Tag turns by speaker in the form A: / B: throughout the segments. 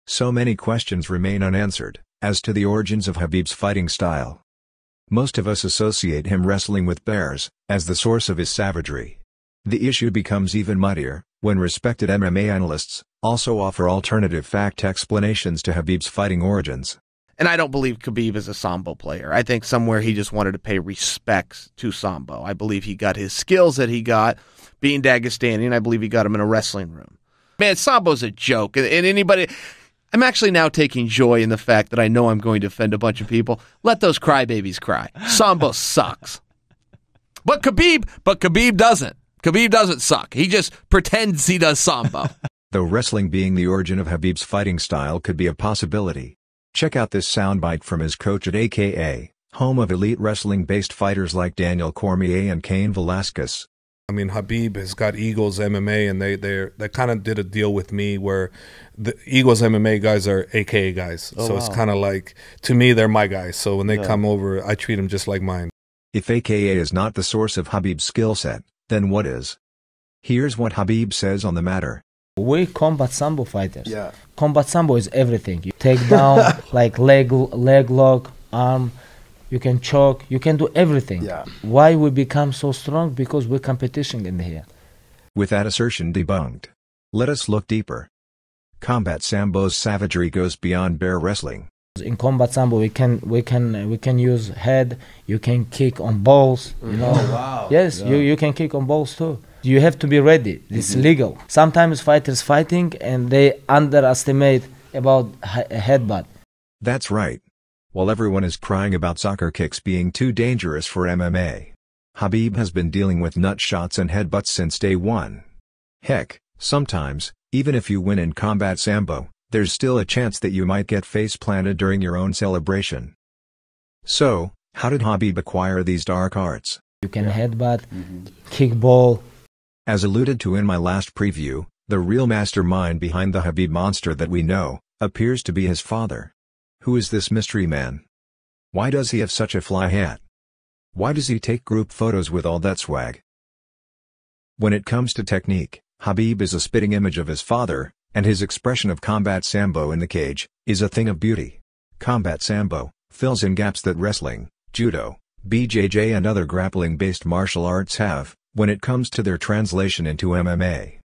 A: So many questions remain unanswered as to the origins of Khabib's fighting style. Most of us associate him wrestling with bears as the source of his savagery. The issue becomes even muddier when respected MMA analysts also offer alternative fact explanations to Khabib's fighting origins.
B: And I don't believe Khabib is a Sambo player. I think somewhere he just wanted to pay respects to Sambo. I believe he got his skills that he got being Dagestani, and I believe he got them in a wrestling room. Man, Sambo's a joke. And anybody... I'm actually now taking joy in the fact that I know I'm going to offend a bunch of people. Let those crybabies cry. Sambo sucks. But Khabib doesn't. Khabib doesn't suck. He just pretends he does Sambo.
A: Though wrestling being the origin of Khabib's fighting style could be a possibility. Check out this soundbite from his coach at AKA, home of elite wrestling-based fighters like Daniel Cormier and Cain Velasquez.
C: I mean, Khabib has got Eagles MMA, and they kind of did a deal with me where the Eagles MMA guys are AKA guys.
D: Oh,
C: so
D: wow.
C: it's kind of like, to me, they're my guys. So when they come over, I treat them just like mine.
A: If AKA is not the source of Khabib's skill set, then what is? Here's what Khabib says on the matter.
E: We combat sambo fighters.
D: Yeah.
E: Combat sambo is everything. You take down like leg lock, arm. You can choke. You can do everything.
D: Yeah.
E: Why we become so strong? Because we're competition in here.
A: With that assertion debunked, let us look deeper. Combat Sambo's savagery goes beyond bear wrestling.
E: In combat sambo, we can use head. You can kick on balls. You know.
D: Oh, wow.
E: Yes,
D: Yeah.
E: you can kick on balls too. You have to be ready. It's legal. Sometimes fighters fighting and they underestimate about headbutt.
A: That's right. While everyone is crying about soccer kicks being too dangerous for MMA, Khabib has been dealing with nut shots and headbutts since day one. Heck, sometimes, even if you win in Combat Sambo, there's still a chance that you might get face planted during your own celebration. So, how did Khabib acquire these dark arts?
E: You can headbutt, kick ball.
A: As alluded to in my last preview, the real mastermind behind the Khabib monster that we know, appears to be his father. Who is this mystery man? Why does he have such a fly hat? Why does he take group photos with all that swag? When it comes to technique, Khabib is a spitting image of his father, and his expression of Combat Sambo in the cage is a thing of beauty. Combat Sambo fills in gaps that wrestling, judo, BJJ and other grappling-based martial arts have, when it comes to their translation into MMA.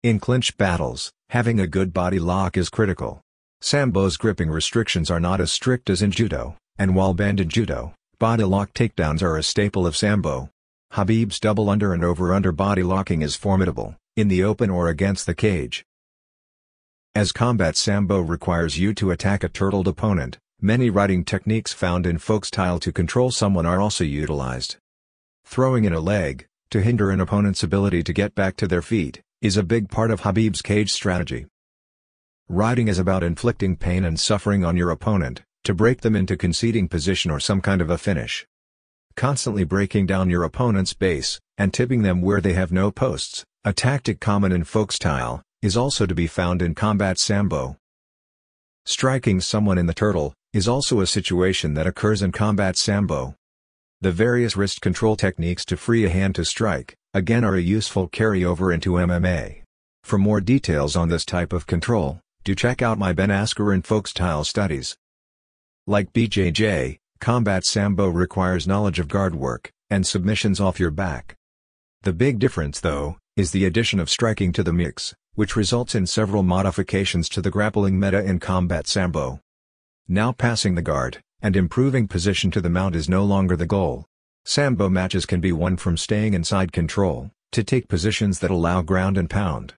A: In clinch battles, having a good body lock is critical. Sambo's gripping restrictions are not as strict as in judo, and while banned in judo, body lock takedowns are a staple of Sambo. Khabib's double under and over-under body locking is formidable, in the open or against the cage. As Combat Sambo requires you to attack a turtled opponent, many riding techniques found in folk style to control someone are also utilized. Throwing in a leg, to hinder an opponent's ability to get back to their feet, is a big part of Khabib's cage strategy. Riding is about inflicting pain and suffering on your opponent, to break them into conceding position or some kind of a finish. Constantly breaking down your opponent's base, and tipping them where they have no posts, a tactic common in folk style, is also to be found in Combat Sambo. Striking someone in the turtle, is also a situation that occurs in Combat Sambo. The various wrist control techniques to free a hand to strike, again are a useful carryover into MMA. For more details on this type of control, do check out my Ben Askren folk style studies. Like BJJ, Combat Sambo requires knowledge of guard work, and submissions off your back. The big difference though, is the addition of striking to the mix, which results in several modifications to the grappling meta in Combat Sambo. Now passing the guard, and improving position to the mount is no longer the goal. Sambo matches can be won from staying inside control, to take positions that allow ground and pound.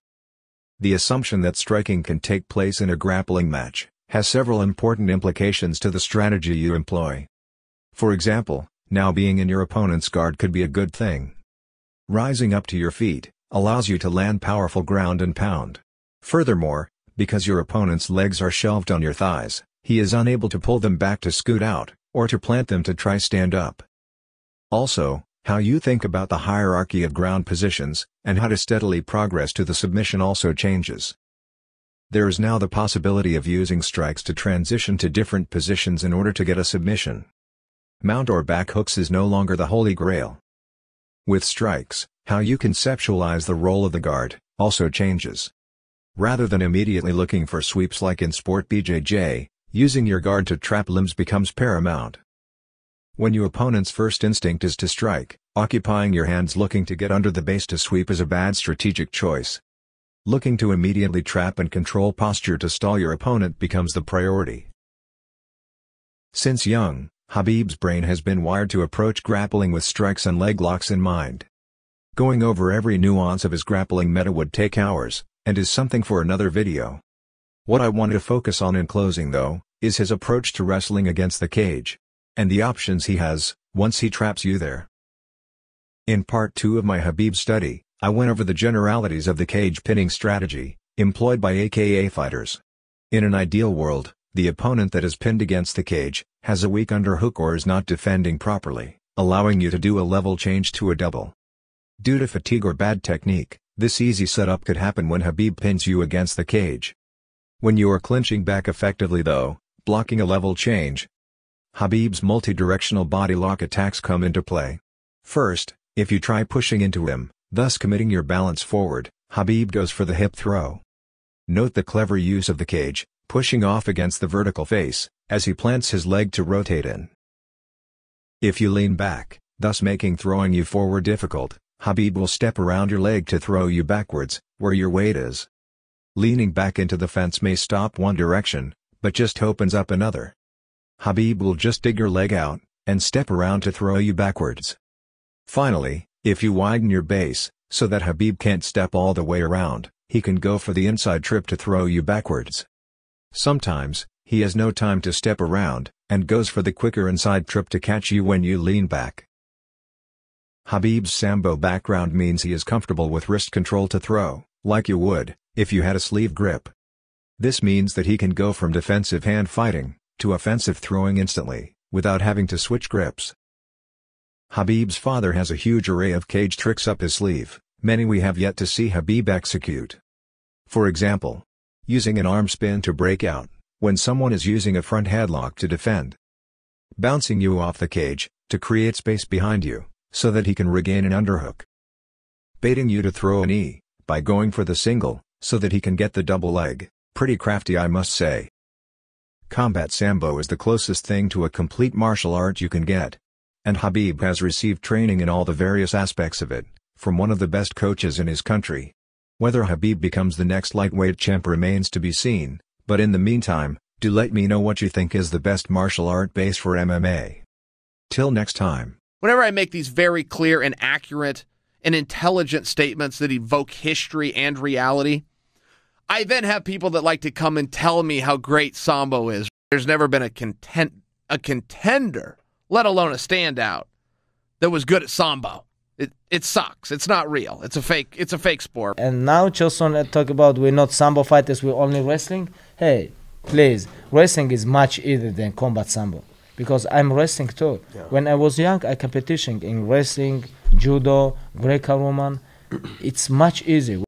A: The assumption that striking can take place in a grappling match, has several important implications to the strategy you employ. For example, now being in your opponent's guard could be a good thing. Rising up to your feet, allows you to land powerful ground and pound. Furthermore, because your opponent's legs are shelved on your thighs, he is unable to pull them back to scoot out, or to plant them to try stand up. Also, how you think about the hierarchy of ground positions, and how to steadily progress to the submission also changes. There is now the possibility of using strikes to transition to different positions in order to get a submission. Mount or back hooks is no longer the holy grail. With strikes, how you conceptualize the role of the guard, also changes. Rather than immediately looking for sweeps like in sport BJJ, using your guard to trap limbs becomes paramount. When your opponent's first instinct is to strike, occupying your hands looking to get under the base to sweep is a bad strategic choice. Looking to immediately trap and control posture to stall your opponent becomes the priority. Since young, Khabib's brain has been wired to approach grappling with strikes and leg locks in mind. Going over every nuance of his grappling meta would take hours, and is something for another video. What I want to focus on in closing though, is his approach to wrestling against the cage, and the options he has, once he traps you there. In part 2 of my Khabib study, I went over the generalities of the cage pinning strategy, employed by AKA fighters. In an ideal world, the opponent that is pinned against the cage, has a weak underhook or is not defending properly, allowing you to do a level change to a double. Due to fatigue or bad technique, this easy setup could happen when Khabib pins you against the cage. When you are clinching back effectively though, blocking a level change, Khabib's multi-directional body lock attacks come into play. First, if you try pushing into him, thus committing your balance forward, Khabib goes for the hip throw. Note the clever use of the cage, pushing off against the vertical face, as he plants his leg to rotate in. If you lean back, thus making throwing you forward difficult, Khabib will step around your leg to throw you backwards, where your weight is. Leaning back into the fence may stop one direction, but just opens up another. Khabib will just dig your leg out, and step around to throw you backwards. Finally, if you widen your base, so that Khabib can't step all the way around, he can go for the inside trip to throw you backwards. Sometimes, he has no time to step around, and goes for the quicker inside trip to catch you when you lean back. Khabib's Sambo background means he is comfortable with wrist control to throw, like you would, if you had a sleeve grip. This means that he can go from defensive hand fighting, to offensive throwing instantly, without having to switch grips. Khabib's father has a huge array of cage tricks up his sleeve, many we have yet to see Khabib execute. For example, using an arm spin to break out, when someone is using a front headlock to defend. Bouncing you off the cage, to create space behind you, so that he can regain an underhook. Baiting you to throw a knee, by going for the single, so that he can get the double leg. Pretty crafty, I must say. Combat Sambo is the closest thing to a complete martial art you can get. And Khabib has received training in all the various aspects of it, from one of the best coaches in his country. Whether Khabib becomes the next lightweight champ remains to be seen, but in the meantime, do let me know what you think is the best martial art base for MMA. Till next time.
B: Whenever I make these very clear and accurate and intelligent statements that evoke history and reality, I then have people that like to come and tell me how great Sambo is. There's never been a contender, let alone a standout, that was good at Sambo. It sucks. It's not real. It's a fake sport.
E: And now Chilson talk about we're not Sambo fighters, we're only wrestling. Hey, please, wrestling is much easier than combat Sambo. Because I'm wrestling too. Yeah. When I was young, I competition in wrestling, judo, Greco-Roman. It's much easier.